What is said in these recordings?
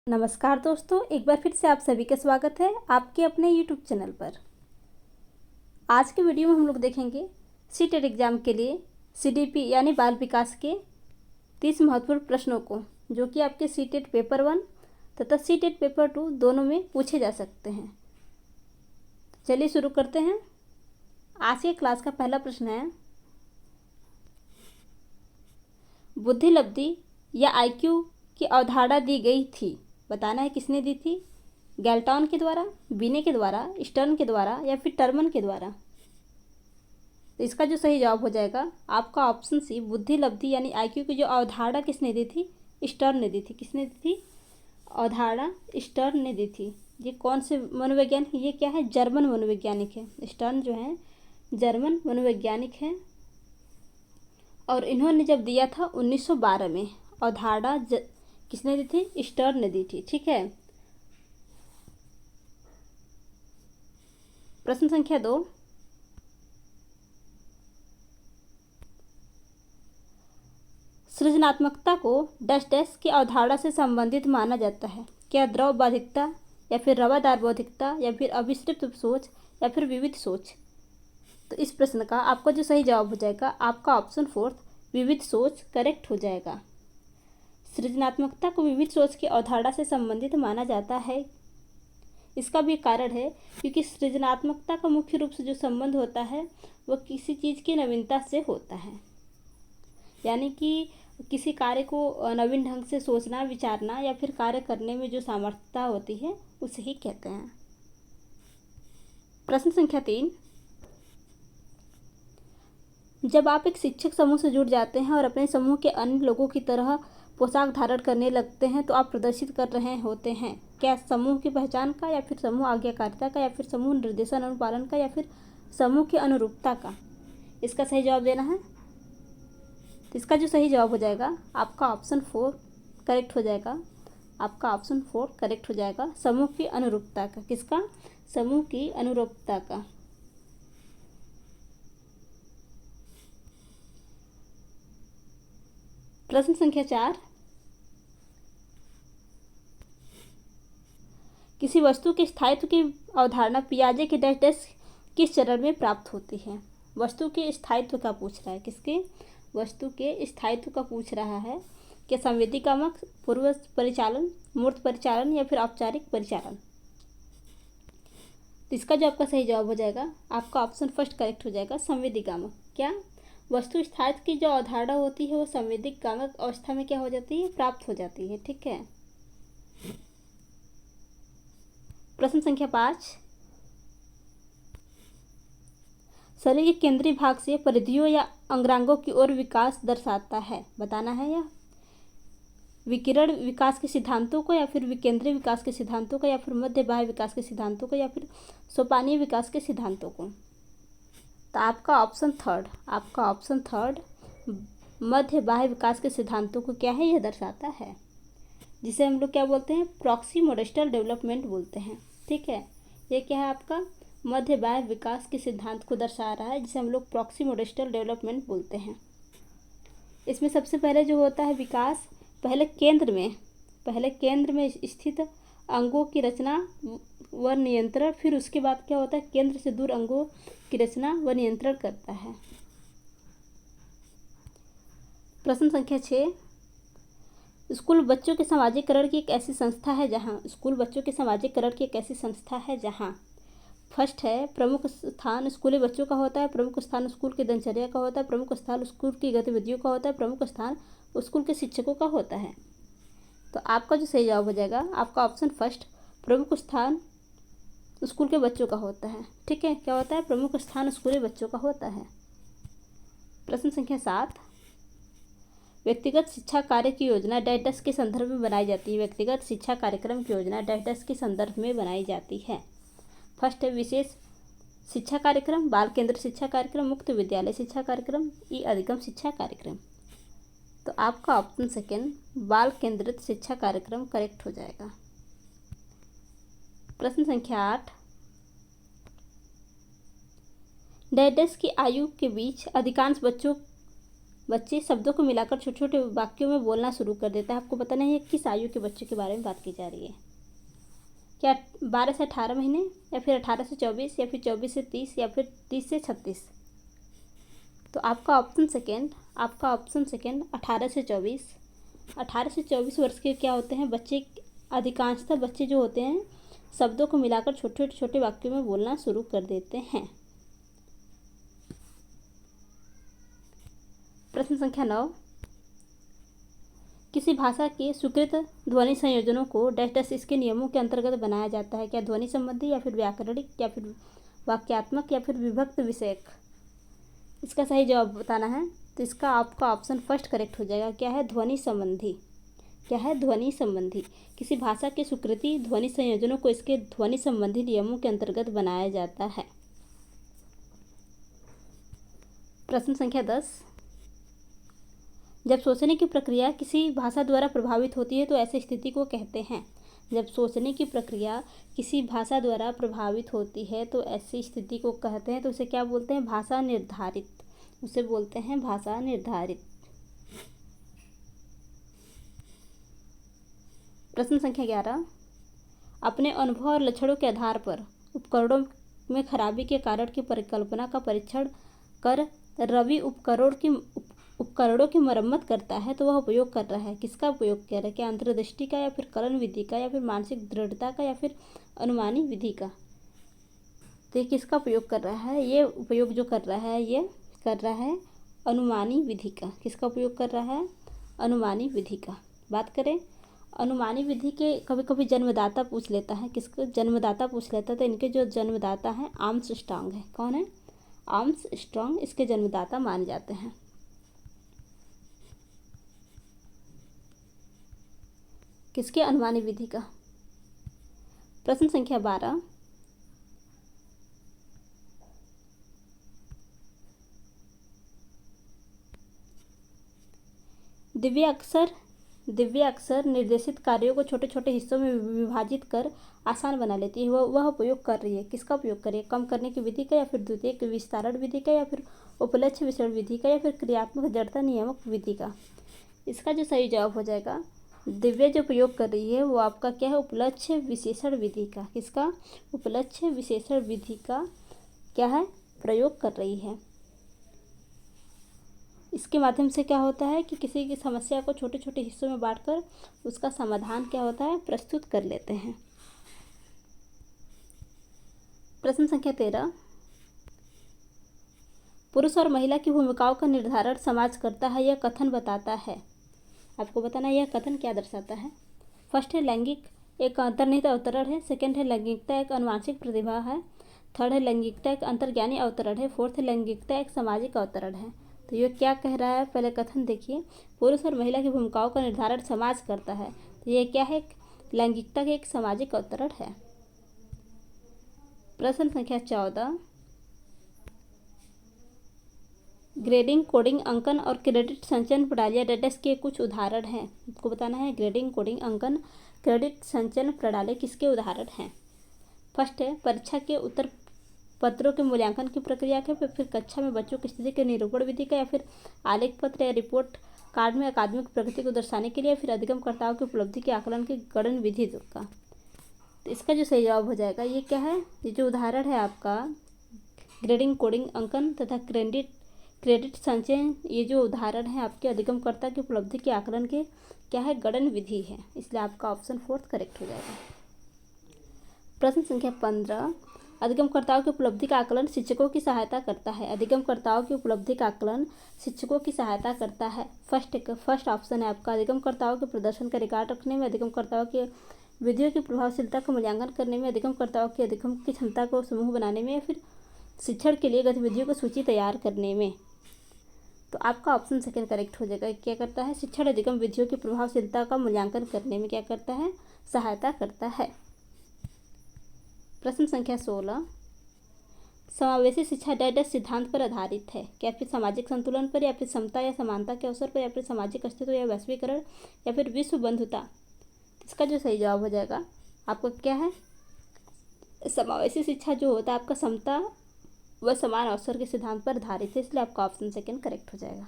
नमस्कार दोस्तों, एक बार फिर से आप सभी का स्वागत है आपके अपने YouTube चैनल पर। आज के वीडियो में हम लोग देखेंगे सीटेट एग्ज़ाम के लिए CDP यानी बाल विकास के 30 महत्वपूर्ण प्रश्नों को, जो कि आपके सीटेट पेपर 1 तथा सीटेट पेपर 2 दोनों में पूछे जा सकते हैं। चलिए शुरू करते हैं। आज के क्लास का पहला प्रश्न है, बुद्धिलब्धि या IQ की अवधारणा दी गई थी। बताना है किसने दी थी। गैल्टन के द्वारा, बिने के द्वारा, स्टर्न के द्वारा या फिर टर्मन के द्वारा। तो इसका जो सही जवाब हो जाएगा आपका ऑप्शन सी, बुद्धिलब्धि यानी IQ की जो अवधारणा किसने दी थी, स्टर्न ने दी थी। किसने दी थी अवधारणा? स्टर्न ने दी थी। ये कौन से मनोवैज्ञानिक? ये क्या है? जर्मन मनोवैज्ञानिक है। स्टर्न जो है जर्मन मनोवैज्ञानिक है और इन्होंने जब दिया था 1912 में अवधारणा किसने दी थी? स्टर्न ने दी थी। ठीक है। प्रश्न संख्या 2, सृजनात्मकता को डैश डैश की अवधारणा से संबंधित माना जाता है। क्या द्रव बौद्धिकता या फिर रवादार बौद्धिकता या फिर अभिसृप्त सोच या फिर विविध सोच? तो इस प्रश्न का आपका जो सही जवाब हो जाएगा आपका ऑप्शन 4, विविध सोच करेक्ट हो जाएगा। सृजनात्मकता को विविध सोच की अवधारणा से संबंधित माना जाता है। इसका भी कारण है क्योंकि सृजनात्मकता का मुख्य रूप से जो संबंध होता है वह किसी चीज़ की नवीनता से होता है, यानी कि किसी कार्य को नवीन ढंग से सोचना, विचारना या फिर कार्य करने में जो सामर्थ्यता होती है उसे ही कहते हैं। प्रश्न संख्या 3, जब आप एक शिक्षक समूह से जुड़ जाते हैं और अपने समूह के अन्य लोगों की तरह पोशाक धारण करने लगते हैं तो आप प्रदर्शित कर रहे होते हैं क्या समूह की पहचान का या फिर समूह आज्ञाकारिता का या फिर समूह निर्देशन अनुपालन का या फिर समूह की अनुरूपता का? इसका सही जवाब देना है। तो इसका जो सही जवाब हो जाएगा आपका ऑप्शन 4 करेक्ट हो जाएगा। आपका ऑप्शन 4 करेक्ट हो जाएगा, समूह की अनुरूपता का। किसका? समूह की अनुरूपता का। प्रश्न संख्या 4, किसी वस्तु के स्थायित्व की अवधारणा पियाजे के डैश डैश किस चरण में प्राप्त होती है? वस्तु के स्थायित्व का पूछ रहा है। किसके? वस्तु के स्थायित्व का पूछ रहा है। क्या संवेदीकामक, पूर्व परिचालन, मूर्त परिचालन या फिर औपचारिक परिचालन? तो इसका जो आपका सही जवाब हो जाएगा आपका ऑप्शन फर्स्ट करेक्ट हो जाएगा, संवेदीकामक। क्या? वस्तु स्थायित्व की जो अवधारणा होती है वो संवेदीकामक अवस्था में क्या हो जाती है? प्राप्त हो जाती है। ठीक है। प्रश्न संख्या 5, शरीर के केंद्रीय भाग से परिधियों या अंगरांगों की ओर विकास दर्शाता है। बताना है यह विकिरण विकास के सिद्धांतों को या फिर विकेंद्रीय विकास के सिद्धांतों को या फिर मध्य बाह्य विकास के सिद्धांतों को या फिर सोपानीय विकास के सिद्धांतों को? तो आपका ऑप्शन थर्ड, आपका ऑप्शन थर्ड मध्य बाह्य विकास के सिद्धांतों को क्या है? यह दर्शाता है, जिसे हम लोग क्या बोलते हैं? प्रॉक्सी मोडेस्टल डेवलपमेंट बोलते हैं। ठीक है। ये क्या है? आपका मध्य बाह्य विकास के सिद्धांत को दर्शा रहा है, जिसे हम लोग प्रॉक्सी मोडेस्टल डेवलपमेंट बोलते हैं। इसमें सबसे पहले जो होता है विकास, पहले केंद्र में स्थित अंगों की रचना व नियंत्रण, फिर उसके बाद क्या होता है? केंद्र से दूर अंगों की रचना व नियंत्रण करता है। प्रश्न संख्या 6, स्कूल बच्चों के समाजीकरण की एक ऐसी संस्था है जहाँ फर्स्ट है प्रमुख स्थान स्कूली बच्चों का होता है, प्रमुख स्थान स्कूल की दिनचर्या का होता है, प्रमुख स्थान स्कूल की गतिविधियों का होता है, प्रमुख स्थान स्कूल के शिक्षकों का होता है। तो आपका जो सही जवाब हो जाएगा आपका ऑप्शन फर्स्ट, प्रमुख स्थान स्कूल के बच्चों का होता है। ठीक है। क्या होता है? प्रमुख स्थान स्कूली बच्चों का होता है। प्रश्न संख्या 7, व्यक्तिगत शिक्षा कार्य की योजना डैश डैश के संदर्भ में बनाई जाती है। व्यक्तिगत शिक्षा कार्यक्रम की योजना डैश डैश के संदर्भ में बनाई जाती है। फर्स्ट है विशेष शिक्षा कार्यक्रम, बाल केंद्रित शिक्षा कार्यक्रम, मुक्त विद्यालय शिक्षा कार्यक्रम, ई अधिगम शिक्षा कार्यक्रम। तो आपका ऑप्शन सेकेंड, बाल केंद्रित शिक्षा कार्यक्रम करेक्ट हो जाएगा। प्रश्न संख्या 8, डैश डैश की आयु के बीच अधिकांश बच्चों बच्चे शब्दों को मिलाकर छोटे छोटे वाक्यों में बोलना शुरू कर देता है। आपको पता नहीं है किस आयु के बच्चों के बारे में बात की जा रही है। क्या 12 से 18 महीने, या फिर 18 से 24, या फिर 24 से 30, या फिर 30 से 36? तो आपका ऑप्शन सेकेंड 18 से 24। 18 से 24 वर्ष के क्या होते हैं बच्चे, अधिकांशतः बच्चे जो होते हैं शब्दों को मिलाकर छोटे छोटे वाक्यों में बोलना शुरू कर देते हैं। प्रश्न संख्या 9, किसी भाषा के स्वीकृत ध्वनि संयोजनों को डैश डैश इसके नियमों के अंतर्गत बनाया जाता है? क्या ध्वनि संबंधी, या फिर व्याकरणिक, या फिर वाक्यात्मक, या फिर विभक्त विषयक? इसका सही जवाब बताना है। तो इसका आपका ऑप्शन फर्स्ट करेक्ट हो जाएगा। क्या है? ध्वनि संबंधी। क्या है? ध्वनि संबंधी। किसी भाषा के स्वीकृति ध्वनि संयोजनों को इसके ध्वनि संबंधी नियमों के अंतर्गत बनाया जाता है। प्रश्न संख्या 10, जब सोचने की प्रक्रिया किसी भाषा द्वारा प्रभावित होती है तो ऐसी स्थिति को कहते हैं? जब सोचने की प्रक्रिया किसी भाषा द्वारा प्रभावित होती है तो ऐसी स्थिति को कहते हैं। तो उसे क्या बोलते हैं? भाषा निर्धारित। उसे बोलते हैं भाषा निर्धारित। प्रश्न संख्या 11, अपने अनुभव और लक्षणों के आधार पर उपकरणों में खराबी के कारण की परिकल्पना का परीक्षण कर रवि उपकरणों की मरम्मत करता है तो वह उपयोग कर रहा है। किसका उपयोग कर रहा है? क्या अंतर्दृष्टि का, या फिर कलन विधि का, या फिर मानसिक दृढ़ता का, या फिर अनुमानी विधि का? तो ये किसका उपयोग कर रहा है? ये उपयोग जो कर रहा है ये कर रहा है अनुमानी विधि का। किसका उपयोग कर रहा है? अनुमानी विधि का। बात करें अनुमानी विधि के, कभी कभी जन्मदाता पूछ लेता है। किसको जन्मदाता पूछ लेता है? तो इनके जो जन्मदाता हैं आर्मस्ट्रॉन्ग है। कौन है? आर्मस्ट्रॉन्ग इसके जन्मदाता माने जाते हैं। किसके? अनुमानी विधि का। प्रश्न संख्या 12, दिव्य अक्सर निर्देशित कार्यों को छोटे छोटे हिस्सों में विभाजित कर आसान बना लेती है। वह उपयोग कर रही है। किसका उपयोग कर रही है? कम करने की विधि का, या फिर द्वितीयक विस्तारण विधि का, या फिर उपलक्ष्य विसरण विधि का, या फिर क्रियात्मक जड़ता नियामक विधि का? इसका जो सही जवाब हो जाएगा, दिव्य जो प्रयोग कर रही है वो आपका क्या है? उपलक्ष्य विशेषण विधि का। किसका? उपलक्ष्य विशेषण विधि का क्या है? प्रयोग कर रही है। इसके माध्यम से क्या होता है कि किसी की समस्या को छोटे छोटे हिस्सों में बांटकर उसका समाधान क्या होता है? प्रस्तुत कर लेते हैं। प्रश्न संख्या 13, पुरुष और महिला की भूमिकाओं का निर्धारण समाज करता है यह कथन बताता है। आपको बताना है यह कथन क्या दर्शाता है। फर्स्ट है लैंगिक एक अंतर्निहित अवतरण है। सेकंड है लैंगिकता एक आनुवांशिक प्रतिभा है। थर्ड है लैंगिकता एक अंतर्ज्ञानी अवतरण है। फोर्थ है लैंगिकता एक सामाजिक अवतरण है। तो ये क्या कह रहा है? पहले कथन देखिए, पुरुष और महिला की भूमिकाओं का निर्धारण समाज करता है। तो ये क्या है? लैंगिकता के एक सामाजिक अवतरण है। प्रश्न संख्या 14, ग्रेडिंग, कोडिंग, अंकन और क्रेडिट संचयन प्रणालियाँ डेडेस के कुछ उदाहरण हैं। आपको बताना है ग्रेडिंग, कोडिंग, अंकन, क्रेडिट संचयन प्रणाली किसके उदाहरण हैं। फर्स्ट है परीक्षा के उत्तर पत्रों के मूल्यांकन की प्रक्रिया के, फिर कक्षा में बच्चों की स्थिति के निरूपण विधि का, या फिर आलेख पत्र या रिपोर्ट कार्ड में अकादमिक प्रगति को दर्शाने के लिए, फिर अधिगमकर्ताओं की उपलब्धि के आकलन की गणन विधि का। तो इसका जो सही जवाब हो जाएगा ये क्या है? ये जो उदाहरण है आपका ग्रेडिंग, कोडिंग, अंकन तथा क्रेडिट संचयन, ये जो उदाहरण है आपके अधिगमकर्ता की उपलब्धि के आकलन के क्या है? गणन विधि है। इसलिए आपका ऑप्शन फोर्थ करेक्ट हो जाएगा। प्रश्न संख्या 15, अधिगमकर्ताओं की उपलब्धि का आकलन शिक्षकों की सहायता करता है। अधिगमकर्ताओं की उपलब्धि का आकलन शिक्षकों की सहायता करता है। फर्स्ट ऑप्शन है आपका अधिगमकर्ताओं के प्रदर्शन का रिकॉर्ड रखने में, अधिगमकर्ताओं के विधियों की प्रभावशीलता का मूल्यांकन करने में, अधिगमकर्ताओं की अधिगम की क्षमता को समूह बनाने में, या फिर शिक्षण के लिए गतिविधियों की सूची तैयार करने में। तो आपका ऑप्शन सेकंड करेक्ट हो जाएगा। क्या करता है? शिक्षण अधिगम विधियों की प्रभावशीलता का मूल्यांकन करने में क्या करता है? सहायता करता है। प्रश्न संख्या 16, समावेशी शिक्षा डैश सिद्धांत पर आधारित है। क्या फिर सामाजिक संतुलन पर, या फिर समता या समानता के अवसर पर, या फिर सामाजिक अस्तित्व या वैश्वीकरण, या फिर विश्व बंधुता? इसका जो सही जवाब हो जाएगा आपका क्या है? समावेशी शिक्षा जो होता है आपका समता व समान अवसर के सिद्धांत पर आधारित है। इसलिए आपका ऑप्शन सेकंड करेक्ट हो जाएगा।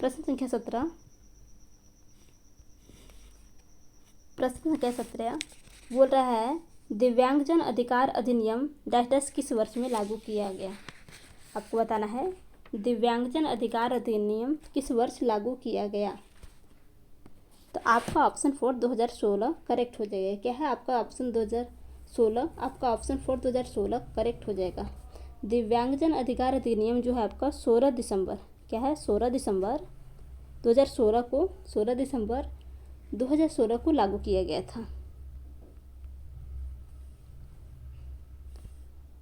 प्रश्न संख्या 17। प्रश्न संख्या 17 बोल रहा है दिव्यांगजन अधिकार अधिनियम डैश डैश किस वर्ष में लागू किया गया। आपको बताना है दिव्यांगजन अधिकार अधिनियम किस वर्ष लागू किया गया। तो आपका ऑप्शन 4 2016 करेक्ट हो जाएगा। क्या है आपका ऑप्शन 2016, आपका ऑप्शन 4 2016 करेक्ट हो जाएगा। दिव्यांगजन अधिकार अधिनियम जो है आपका 16 दिसंबर, क्या है 16 दिसंबर 2016 को 16 दिसंबर 2016 को लागू किया गया था।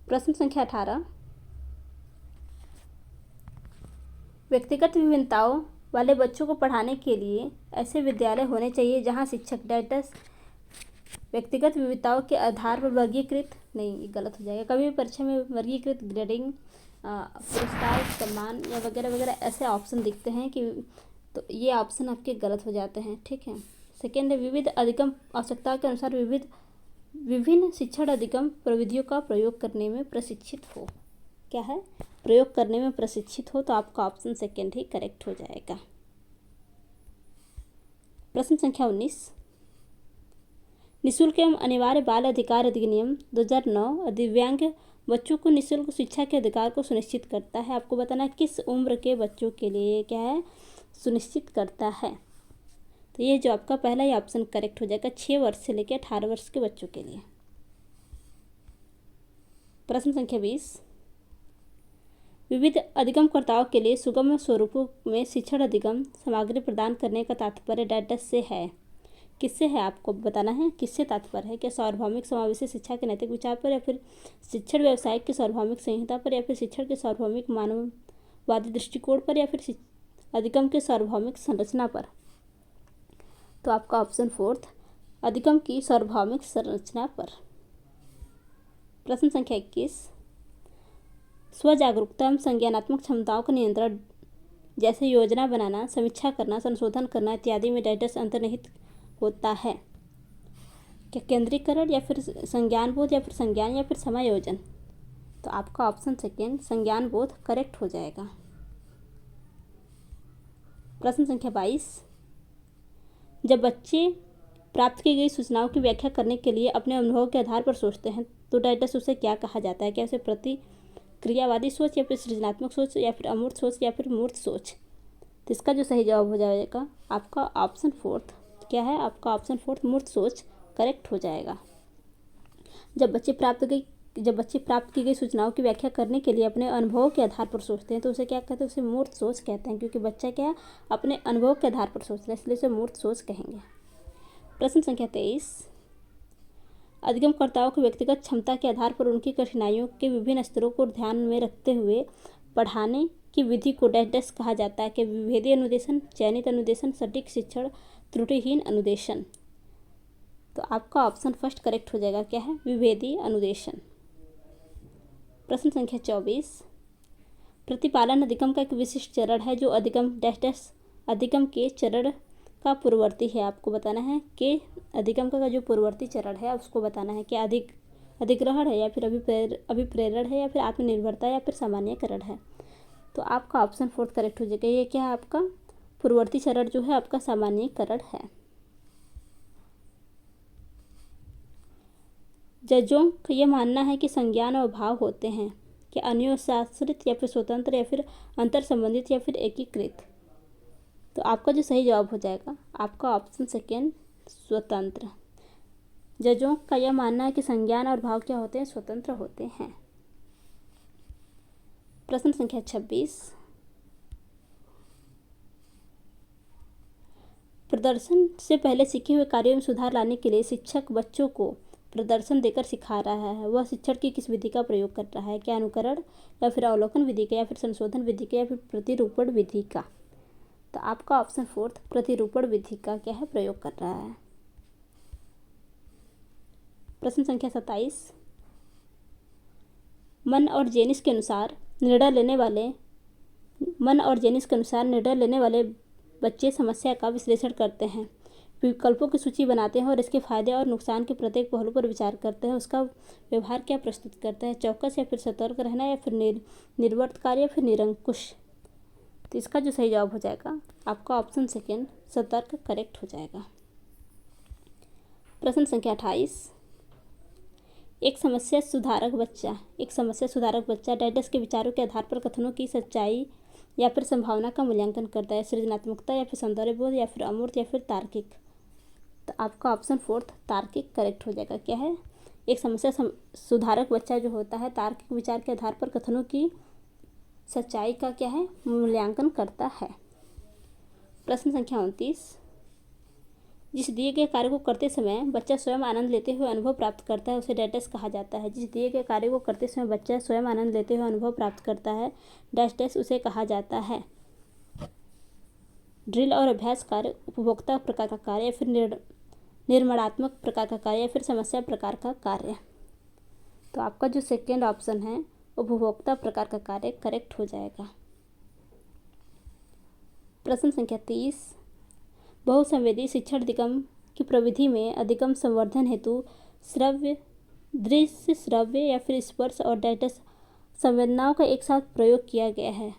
प्रश्न संख्या 18। व्यक्तिगत विभिन्नताओं वाले बच्चों को पढ़ाने के लिए ऐसे विद्यालय होने चाहिए जहां शिक्षक डाइटस व्यक्तिगत विविधताओं के आधार पर वर्गीकृत नहीं, ये गलत हो जाएगा। कभी भी परीक्षा में वर्गीकृत ग्रेडिंग पुरस्कार सम्मान या वगैरह वगैरह ऐसे ऑप्शन दिखते हैं कि तो ये ऑप्शन आपके गलत हो जाते हैं। ठीक है। सेकेंड है विविध अधिगम आवश्यकता के अनुसार विभिन्न शिक्षण अधिगम प्रविधियों का प्रयोग करने में प्रशिक्षित हो। क्या है प्रयोग करने में प्रशिक्षित हो। तो आपका ऑप्शन सेकेंड ही करेक्ट हो जाएगा। प्रश्न संख्या 19। निःशुल्क एवं अनिवार्य बाल अधिकार अधिनियम 2009 दिव्यांग बच्चों को निःशुल्क शिक्षा के अधिकार को सुनिश्चित करता है। आपको बताना है किस उम्र के बच्चों के लिए क्या है सुनिश्चित करता है। तो ये जो आपका पहला ही ऑप्शन करेक्ट हो जाएगा 6 वर्ष से लेकर 18 वर्ष के बच्चों के लिए। प्रश्न संख्या 20। विविध अधिगमकर्ताओं के लिए सुगम स्वरूपों में शिक्षण अधिगम सामग्री प्रदान करने का तात्पर्य डाटा से है। किससे है आपको बताना है किससे तात्पर्य है। क्या सार्वभौमिक समावेशी शिक्षा के नैतिक विचार पर या फिर शिक्षण व्यवसाय की सार्वभौमिक संहिता पर या फिर शिक्षण के सार्वभौमिक मानववादी दृष्टिकोण पर या फिर अधिगम के सार्वभौमिक संरचना पर। तो आपका ऑप्शन 4 अधिगम की सार्वभौमिक संरचना पर। प्रश्न संख्या 21। स्वजागरूकता एवं संज्ञानात्मक क्षमताओं का नियंत्रण जैसे योजना बनाना, समीक्षा करना, संशोधन करना इत्यादि में डाइटस अंतर्निहित होता है। क्या केंद्रीकरण या फिर संज्ञान बोध या फिर संज्ञान या फिर समायोजन। तो आपका ऑप्शन सेकेंड संज्ञान बोध करेक्ट हो जाएगा। प्रश्न संख्या 22। जब बच्चे प्राप्त की गई सूचनाओं की व्याख्या करने के लिए अपने अनुभव के आधार पर सोचते हैं तो डाइटस उसे क्या कहा जाता है। क्या उसे प्रतिक्रियावादी सोच या फिर सृजनात्मक सोच या फिर अमूर्त सोच या फिर मूर्त सोच। तो इसका जो सही जवाब हो जाएगा आपका ऑप्शन 4 क्या है आपका ऑप्शन 4 मूर्त सोच करेक्ट हो जाएगा। जब बच्चे प्राप्त की गई सूचनाओं की व्याख्या करने के लिए अपने अनुभवों के आधार पर सोचते हैं तो उसे क्या कहते हैं उसे मूर्त सोच कहते हैं। क्योंकि बच्चा क्या है अपने अनुभव के आधार पर सोचता है इसलिए उसे मूर्त सोच कहेंगे। प्रश्न संख्या 23। अधिगमकर्ताओं की व्यक्तिगत क्षमता के आधार पर उनकी कठिनाइयों के विभिन्न स्तरों को ध्यान में रखते हुए पढ़ाने की विधि को डैश डैश कहा जाता है। कि विभेदी अनुदेशन, चयनित अनुदेशन, सटीक शिक्षण, त्रुटिहीन अनुदेशन। तो आपका ऑप्शन फर्स्ट करेक्ट हो जाएगा। क्या है विभेदी अनुदेशन। प्रश्न संख्या 24। प्रतिपालन अधिगम का एक विशिष्ट चरण है जो अधिगम डैश डैश अधिगम के चरण का पूर्ववर्ती है। आपको बताना है कि अधिगम का जो पूर्ववर्ती चरण है उसको बताना है कि अधिग्रहण है या फिर अभिप्रेरण है या फिर आत्मनिर्भरता या फिर सामान्यकरण है। तो आपका ऑप्शन 4 करेक्ट हो जाएगा। ये क्या है आपका पूर्ववर्ती चरण जो है आपका सामान्यकरण है। जजों का यह मानना है कि संज्ञान और भाव होते हैं कि अन्योन्याश्रित या फिर स्वतंत्र या फिर अंतर संबंधित या फिर एकीकृत। तो आपका जो सही जवाब हो जाएगा आपका ऑप्शन सेकेंड स्वतंत्र। जजों का यह मानना है कि संज्ञान और भाव क्या होते हैं स्वतंत्र होते हैं। प्रश्न संख्या 26। प्रदर्शन से पहले सीखे हुए कार्यों में सुधार लाने के लिए शिक्षक बच्चों को प्रदर्शन देकर सिखा रहा है। वह शिक्षण की किस विधि का प्रयोग कर रहा है। क्या अनुकरण या फिर अवलोकन विधि का या फिर संशोधन विधि का या फिर प्रतिरूपण विधि का। तो आपका ऑप्शन 4 प्रतिरूपण विधि का क्या है प्रयोग कर रहा है। प्रश्न संख्या 27। मन और जेनिस के अनुसार निर्णय लेने वाले बच्चे समस्या का विश्लेषण करते हैं, विकल्पों की सूची बनाते हैं और इसके फायदे और नुकसान के प्रत्येक पहलू पर विचार करते हैं। उसका व्यवहार क्या प्रस्तुत करता है। चौकस या फिर सतर्क रहना या फिर निर्वर्तकारी या फिर निरंकुश। तो इसका जो सही जवाब हो जाएगा आपका ऑप्शन सेकेंड सतर्क करेक्ट हो जाएगा। प्रश्न संख्या 28। एक समस्या सुधारक बच्चा डैडस के विचारों के आधार पर कथनों की सच्चाई या फिर संभावना का मूल्यांकन करता है। सृजनात्मकता या फिर सौंदर्य बोध या फिर अमूर्त या फिर तार्किक। तो आपका ऑप्शन फोर्थ तार्किक करेक्ट हो जाएगा। क्या है? एक समस्या सुधारक बच्चा जो होता है तार्किक विचार के आधार पर कथनों की सच्चाई का क्या है मूल्यांकन करता है। प्रश्न संख्या 29। जिस दिए गए कार्य को करते समय बच्चा स्वयं आनंद लेते हुए अनुभव प्राप्त करता है उसे डैश कहा जाता है। जिस दिए गए कार्य को करते समय बच्चा स्वयं आनंद लेते हुए अनुभव प्राप्त करता है डैश उसे कहा जाता है। ड्रिल और अभ्यास कार्य उपभोक्ता प्रकार का कार्य या फिर निर्माणात्मक प्रकार का कार्य या फिर समस्या प्रकार का कार्य। तो आपका जो सेकेंड ऑप्शन है उपभोक्ता प्रकार का कार्य करेक्ट हो जाएगा। प्रश्न संख्या 30। बहुसंवेदी शिक्षण अधिगम की प्रविधि में अधिगम संवर्धन हेतु श्रव्य दृश्य श्रव्य या फिर स्पर्श और डैश संवेदनाओं का एक साथ प्रयोग किया गया है।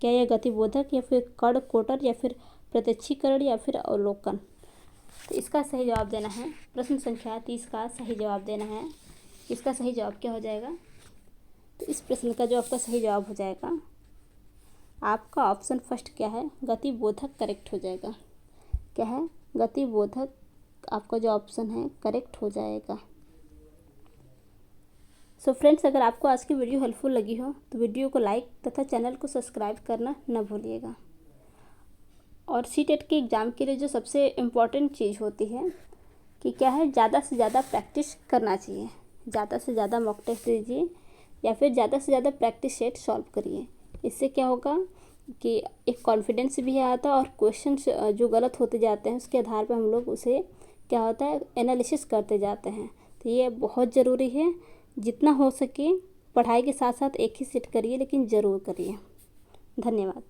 क्या यह गतिबोधक या फिर कर्ण कोटर या फिर प्रत्यक्षीकरण या फिर अवलोकन। तो इसका सही जवाब देना है। प्रश्न संख्या 30 का सही जवाब देना है। इसका सही जवाब क्या हो जाएगा? तो इस प्रश्न का जो आपका सही जवाब हो जाएगा आपका ऑप्शन फर्स्ट क्या है गतिबोधक करेक्ट हो जाएगा। क्या है? गतिबोधक आपका जो ऑप्शन है करेक्ट हो जाएगा। सो फ्रेंड्स, अगर आपको आज की वीडियो हेल्पफुल लगी हो तो वीडियो को लाइक तथा चैनल को सब्सक्राइब करना न भूलिएगा। और सीटेट के एग्ज़ाम के लिए जो सबसे इम्पॉर्टेंट चीज़ होती है कि क्या है ज़्यादा से ज़्यादा प्रैक्टिस करना चाहिए। ज़्यादा से ज़्यादा मॉक टेस्ट दीजिए या फिर ज़्यादा से ज़्यादा प्रैक्टिस सेट सॉल्व करिए। इससे क्या होगा कि एक कॉन्फिडेंस भी आता है और क्वेश्चंस जो गलत होते जाते हैं उसके आधार पर हम लोग उसे क्या होता है एनालिसिस करते जाते हैं। तो ये बहुत ज़रूरी है। जितना हो सके पढ़ाई के साथ साथ एक ही सेट करिए लेकिन ज़रूर करिए। धन्यवाद।